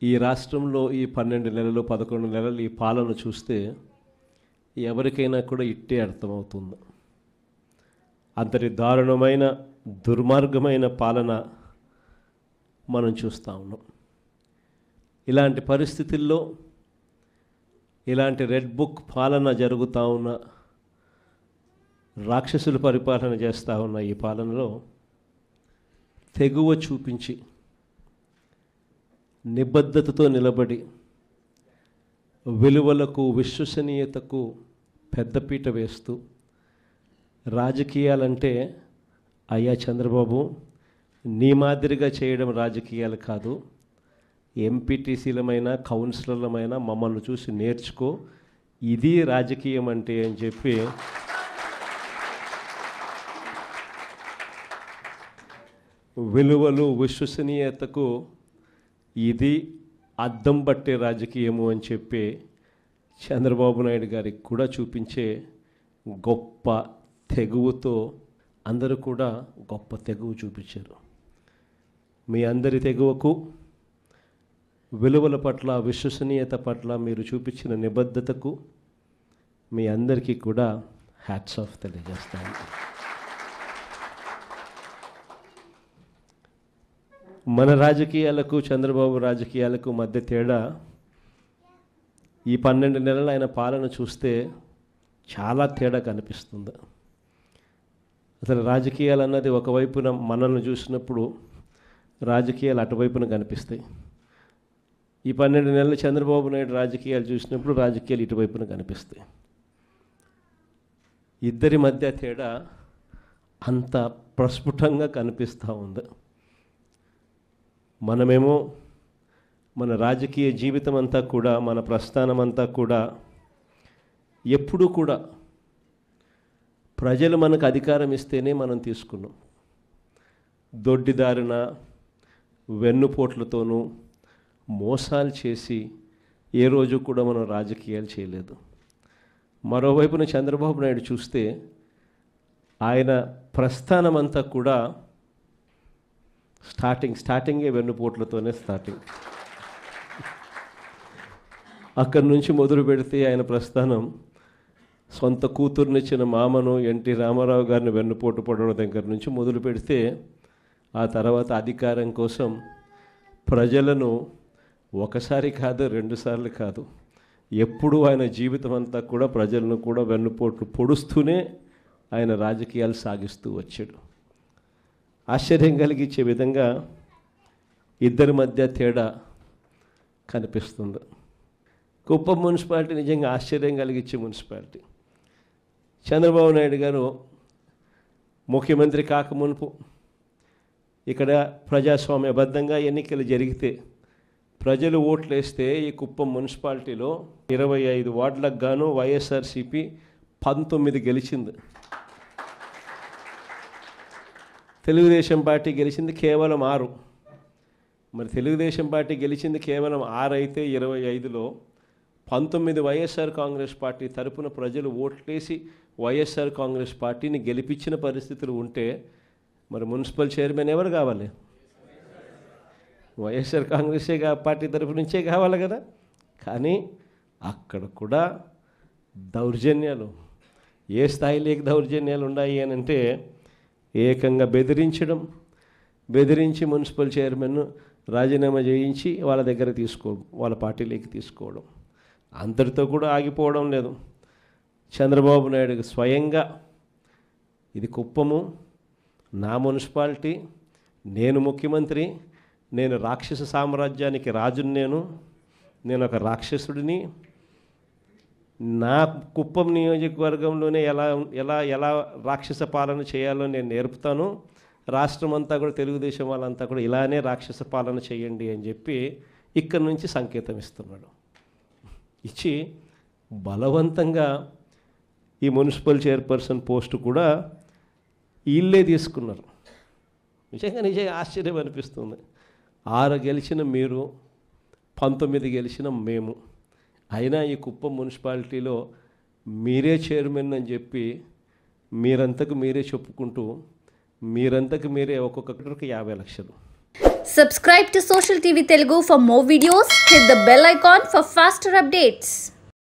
ఈ రాష్ట్రంలో ఈ 12 నెలలు 11 నెలలు ఈ పాలన చూస్తే ఎవరికైనా కూడా ఇట్టే అర్థమవుతుంది. అంతటి దారుణమైన దుర్మార్గమైన పాలన మనం చూస్తూ ఉన్నాం. ఇలాంటి పరిస్థితుల్లో ఇలాంటి రెడ్ బుక్ పాలన జరుగుతూ ఉన్న, రాక్షసులు పరిపాలన చేస్తూ ఉన్న ఈ పాలనలో తెగువ చూపించి నిబద్ధతతో నిలబడి విలువలకు విశ్వసనీయతకు పెద్దపీట వేస్తూ రాజకీయాలంటే అయ్యా చంద్రబాబు నీ మాదిరిగా చేయడం రాజకీయాలు కాదు, ఎంపీటీసీలమైనా కౌన్సిలర్లమైనా మమ్మల్ని చూసి నేర్చుకో, ఇది రాజకీయం అంటే అని చెప్పి విలువలు విశ్వసనీయతకు ఇది అద్దం పట్టే రాజకీయము అని చెప్పి చంద్రబాబు నాయుడు గారికి కూడా చూపించే గొప్ప తెగువతో అందరూ కూడా గొప్ప తెగువ చూపించారు. మీ అందరి తెగువకు, విలువల పట్ల, విశ్వసనీయత పట్ల మీరు చూపించిన నిబద్ధతకు మీ అందరికీ కూడా హ్యాట్స్ ఆఫ్ తెలియజేస్తాను. మన రాజకీయాలకు చంద్రబాబు రాజకీయాలకు మధ్య తేడా ఈ 12 నెలలు ఆయన పాలన చూస్తే చాలా తేడా కనిపిస్తుంది. అసలు రాజకీయాలు అన్నది ఒకవైపున మనల్ని చూసినప్పుడు రాజకీయాలు అటువైపున కనిపిస్తాయి. ఈ 12 నెలలు చంద్రబాబు నాయుడు రాజకీయాలు చూసినప్పుడు రాజకీయాలు ఇటువైపున కనిపిస్తాయి. ఇద్దరి మధ్య తేడా అంత ప్రస్ఫుటంగా కనిపిస్తూ ఉంది. మనమేమో మన రాజకీయ జీవితం అంతా కూడా, మన ప్రస్థానం అంతా కూడా ఎప్పుడూ కూడా ప్రజలు మనకు అధికారం ఇస్తేనే మనం తీసుకున్నాం. దొడ్డిదారిన వెన్నుపోట్లతోనూ మోసాలు చేసి ఏ రోజు కూడా మనం రాజకీయాలు చేయలేదు. మరోవైపున చంద్రబాబు నాయుడు చూస్తే ఆయన ప్రస్థానం అంతా కూడా స్టార్టింగే వెన్నుపోట్లతోనే స్టార్టింగ్. అక్కడి నుంచి మొదలు పెడితే ఆయన ప్రస్థానం సొంత కూతుర్నిచ్చిన మామను ఎన్టీ రామారావు గారిని వెన్నుపోటు పడడం దగ్గర నుంచి మొదలు పెడితే, ఆ తర్వాత అధికారం కోసం ప్రజలను ఒకసారి కాదు, 2 సార్లు కాదు, ఎప్పుడూ ఆయన జీవితం అంతా కూడా ప్రజలను కూడా వెన్నుపోట్లు పొడుస్తూనే ఆయన రాజకీయాలు సాగిస్తూ వచ్చాడు. ఆశ్చర్యం కలిగించే విధంగా ఇద్దరి మధ్య తేడా కనిపిస్తుంది. కుప్పం మున్సిపాలిటీ నిజంగా ఆశ్చర్యం కలిగించే మున్సిపాలిటీ. చంద్రబాబు నాయుడు గారు ముఖ్యమంత్రి కాకమునుపు ఇక్కడ ప్రజాస్వామ్యబద్ధంగా ఎన్నికలు జరిగితే ప్రజలు ఓట్లు వేస్తే ఈ కుప్పం మున్సిపాలిటీలో 25 వార్డులకు గాను వైఎస్ఆర్సీపీ 19 గెలిచింది. తెలుగుదేశం పార్టీ గెలిచింది కేవలం 6. మరి తెలుగుదేశం పార్టీ గెలిచింది కేవలం 6 అయితే 25లో 19 వైఎస్ఆర్ కాంగ్రెస్ పార్టీ తరపున ప్రజలు ఓట్లేసి వైఎస్ఆర్ కాంగ్రెస్ పార్టీని గెలిపించిన పరిస్థితులు ఉంటే మరి మున్సిపల్ చైర్మన్ ఎవరు కావాలి? వైఎస్ఆర్ కాంగ్రెసే పార్టీ తరపు నుంచే కావాలి కదా. కానీ అక్కడ కూడా దౌర్జన్యాలు, ఏ స్థాయిలోకి దౌర్జన్యాలు ఉన్నాయి అని అంటే ఏకంగా బెదిరించి మున్సిపల్ చైర్మన్ను రాజీనామా చేయించి వాళ్ళ దగ్గర వాళ్ళ పార్టీలోకి తీసుకోవడం, అంతటితో కూడా ఆగిపోవడం లేదు. చంద్రబాబు నాయుడు స్వయంగా ఇది కుప్పము, నా మున్సిపాలిటీ, నేను ముఖ్యమంత్రి, నేను రాక్షస సామ్రాజ్యానికి రాజుని, నేను ఒక రాక్షసుడిని, నా కుప్పం నియోజకవర్గంలోనే ఎలా రాక్షస పాలన చేయాలో నేను నేర్పుతాను, రాష్ట్రం అంతా కూడా తెలుగుదేశం వాళ్ళంతా కూడా ఇలానే రాక్షస పాలన చేయండి అని చెప్పి ఇక్కడి నుంచి సంకేతం ఇస్తున్నాడు. ఇచ్చి బలవంతంగా ఈ మున్సిపల్ చైర్పర్సన్ పోస్టు కూడా వీళ్ళే తీసుకున్నారు. నిజంగా ఆశ్చర్యం అనిపిస్తుంది. 6 గెలిచిన మీరు, 19 గెలిచిన మేము, అయినా ఈ కుప్పం మున్సిపాలిటీలో మీరే చైర్మన్ అని చెప్పి మీరంతకు మీరే చెప్పుకుంటూ మీరంతకు మీరే ఒక్కొక్కరికి 50 లక్షలు Subscribe to Social TV Telugu for more videos. Hit the bell icon for faster updates.